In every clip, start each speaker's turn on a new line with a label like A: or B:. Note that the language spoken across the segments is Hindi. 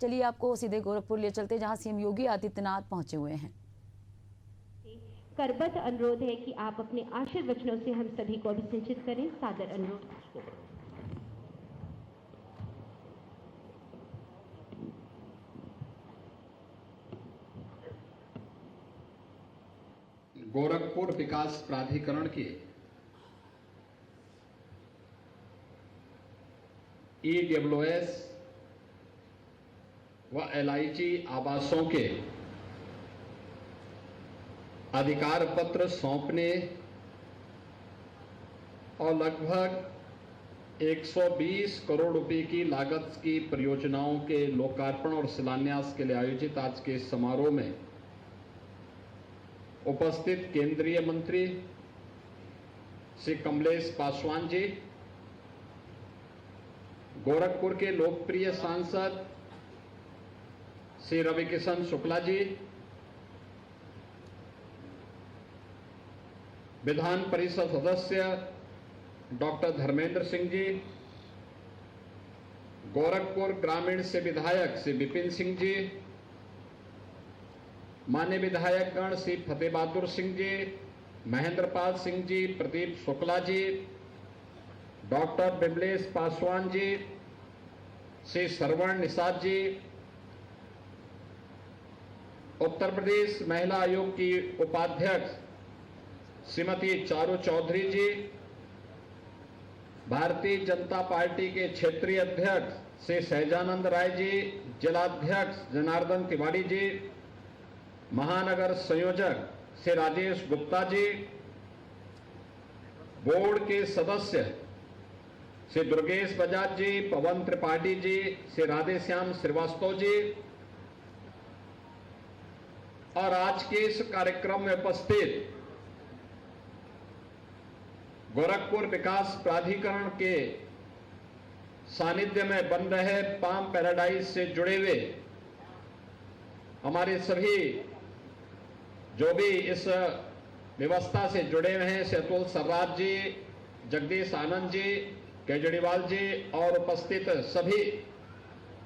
A: चलिए आपको सीधे गोरखपुर ले चलते जहां सीएम योगी आदित्यनाथ पहुंचे हुए हैं।
B: करबद्ध अनुरोध है कि आप अपने आशीर्वचनों से हम सभी को अभिसिंचित करें। सादर अनुरोध।
C: गोरखपुर विकास प्राधिकरण के EWS व LIG आवासों के अधिकार पत्र सौंपने और लगभग 120 करोड़ रुपए की लागत की परियोजनाओं के लोकार्पण और शिलान्यास के लिए आयोजित आज के इस समारोह में उपस्थित केंद्रीय मंत्री श्री कमलेश पासवान जी, गोरखपुर के लोकप्रिय सांसद श्री रविकिशन शुक्ला जी, विधान परिषद सदस्य डॉक्टर धर्मेंद्र सिंह जी, गोरखपुर ग्रामीण से विधायक श्री विपिन सिंह जी, मान्य विधायकगण श्री फतेह बहादुर सिंह जी, महेंद्रपाल सिंह जी, प्रदीप शुक्ला जी, डॉक्टर बिमलेश पासवान जी, श्री श्रवण निषाद जी, उत्तर प्रदेश महिला आयोग की उपाध्यक्ष श्रीमती चारू चौधरी जी, भारतीय जनता पार्टी के क्षेत्रीय अध्यक्ष श्री सहजानंद राय जी, जिलाध्यक्ष जनार्दन तिवारी जी, महानगर संयोजक श्री राजेश गुप्ता जी, बोर्ड के सदस्य श्री दुर्गेश बजाज जी, पवन त्रिपाठी जी, श्री राधेश्याम श्रीवास्तव जी और आज के इस कार्यक्रम में उपस्थित गोरखपुर विकास प्राधिकरण के सानिध्य में बन रहे पाम पैराडाइज से जुड़े हुए हमारे सभी जो भी इस व्यवस्था से जुड़े हुए हैं, श्री अतुल सर्राफ जी, जगदीश आनंद जी, केजरीवाल जी और उपस्थित सभी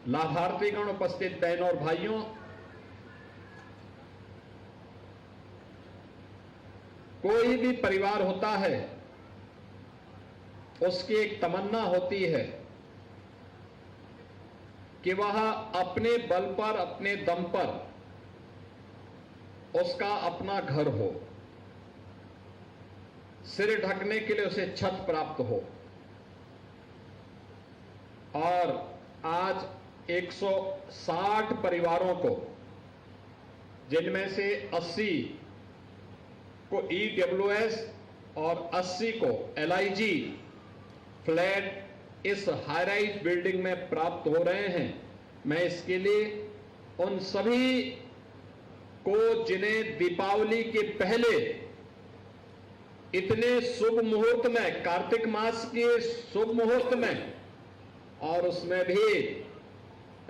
C: लाभार्थीगण, उपस्थित बहनों और भाइयों, कोई भी परिवार होता है उसकी एक तमन्ना होती है कि वह अपने बल पर, अपने दम पर उसका अपना घर हो, सिर ढकने के लिए उसे छत प्राप्त हो। और आज 160 परिवारों को, जिनमें से 80 को EWS और 80 को LIG फ्लैट इस हाई राइज बिल्डिंग में प्राप्त हो रहे हैं। मैं इसके लिए उन सभी को, जिन्हें दीपावली के पहले इतने शुभ मुहूर्त में, कार्तिक मास के शुभ मुहूर्त में, और उसमें भी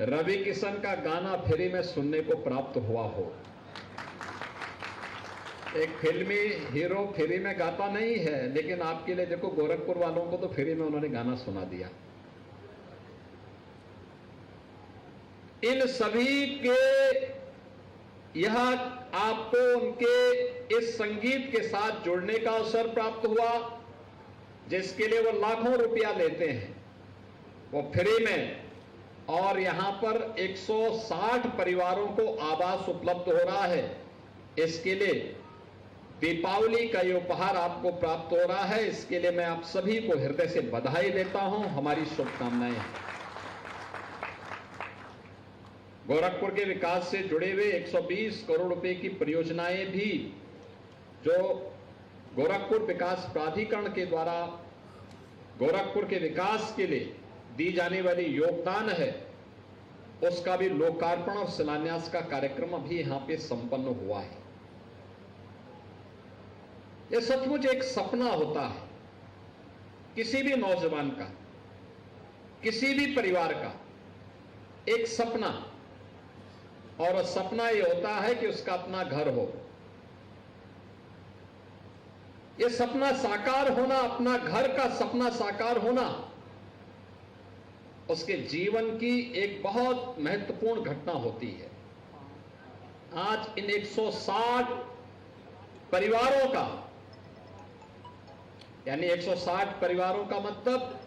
C: रवि किशन का गाना फ्री में सुनने को प्राप्त हुआ हो। एक फिल्मी हीरो फ्री में गाता नहीं है, लेकिन आपके लिए देखो, गोरखपुर वालों को तो फ्री में उन्होंने गाना सुना दिया। इन सभी के यह आपको उनके इस संगीत के साथ जुड़ने का अवसर प्राप्त हुआ, जिसके लिए वो लाखों रुपया लेते हैं, वो फ्री में। और यहां पर 160 परिवारों को आवास उपलब्ध हो रहा है। इसके लिए दीपावली का ये उपहार आपको प्राप्त हो रहा है। इसके लिए मैं आप सभी को हृदय से बधाई देता हूं, हमारी शुभकामनाएं हैं। गोरखपुर के विकास से जुड़े हुए 120 करोड़ रुपए की परियोजनाएं भी जो गोरखपुर विकास प्राधिकरण के द्वारा गोरखपुर के विकास के लिए दी जाने वाली योगदान है, उसका भी लोकार्पण और शिलान्यास का कार्यक्रम अभी यहां पे संपन्न हुआ है। यह सचमुच एक सपना होता है किसी भी नौजवान का, किसी भी परिवार का, एक सपना। और सपना यह होता है कि उसका अपना घर हो। यह सपना साकार होना, अपना घर का सपना साकार होना, उसके जीवन की एक बहुत महत्वपूर्ण घटना होती है। आज इन 160 परिवारों का, यानी 160 परिवारों का मतलब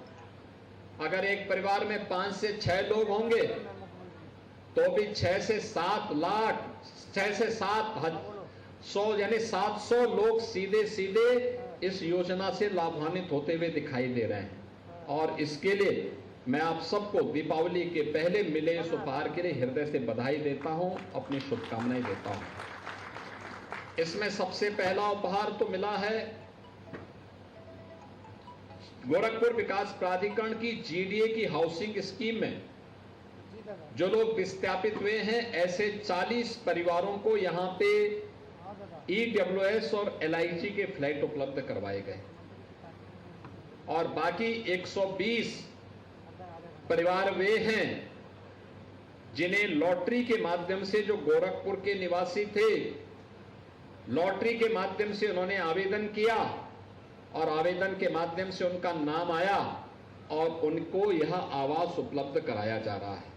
C: अगर एक परिवार में 5 से 6 लोग होंगे तो भी 6 से 7 लाख, 6 से 700 यानी 700 लोग सीधे सीधे इस योजना से लाभान्वित होते हुए दिखाई दे रहे हैं। और इसके लिए मैं आप सबको दीपावली के पहले मिले इस उपहार के लिए हृदय से बधाई देता हूं, अपनी शुभकामनाएं देता हूं। इसमें सबसे पहला उपहार तो मिला है गोरखपुर विकास प्राधिकरण की जीडीए की हाउसिंग स्कीम में जो लोग विस्थापित हुए हैं, ऐसे 40 परिवारों को यहां पे ईडब्ल्यूएस और एलआईजी के फ्लैट उपलब्ध करवाए गए और बाकी 120 परिवार वे हैं जिन्हें लॉटरी के माध्यम से, जो गोरखपुर के निवासी थे, लॉटरी के माध्यम से उन्होंने आवेदन किया और आवेदन के माध्यम से उनका नाम आया और उनको यह आवास उपलब्ध कराया जा रहा है।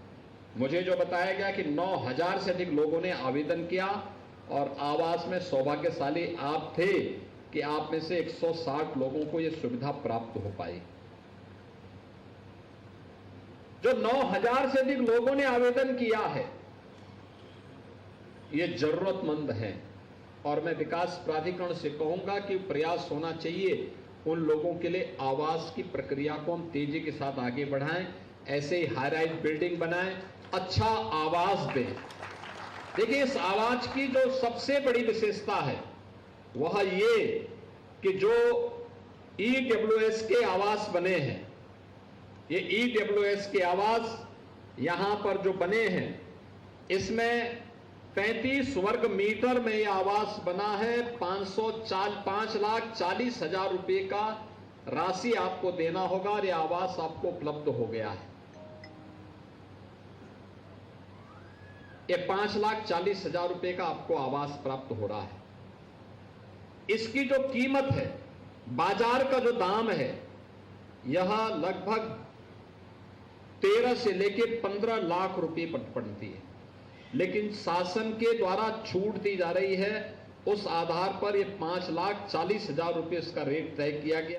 C: मुझे जो बताया गया कि 9000 से अधिक लोगों ने आवेदन किया और आवास में सौभाग्यशाली आप थे कि आप में से 160 लोगों को यह सुविधा प्राप्त हो पाई। जो 9000 से अधिक लोगों ने आवेदन किया है, ये जरूरतमंद हैं और मैं विकास प्राधिकरण से कहूंगा कि प्रयास होना चाहिए उन लोगों के लिए आवास की प्रक्रिया को हम तेजी के साथ आगे बढ़ाएं, ऐसे ही हाई राइज बिल्डिंग बनाएं, अच्छा आवास दें। देखिए, इस आवास की जो सबसे बड़ी विशेषता है वह ये कि जो ईडब्ल्यूएस के आवास बने हैं, ये ईडब्ल्यूएस के आवास यहां पर जो बने हैं, इसमें 35 वर्ग मीटर में यह आवास बना है। 5,40,000 रुपए का राशि आपको देना होगा और यह आवास आपको उपलब्ध हो गया है। यह 5,40,000 रुपए का आपको आवास प्राप्त हो रहा है। इसकी जो कीमत है, बाजार का जो दाम है, यह लगभग 13 से लेकर 15 लाख रुपए पड़ती है, लेकिन शासन के द्वारा छूट दी जा रही है। उस आधार पर यह 5,40,000 रुपए इसका रेट तय किया गया।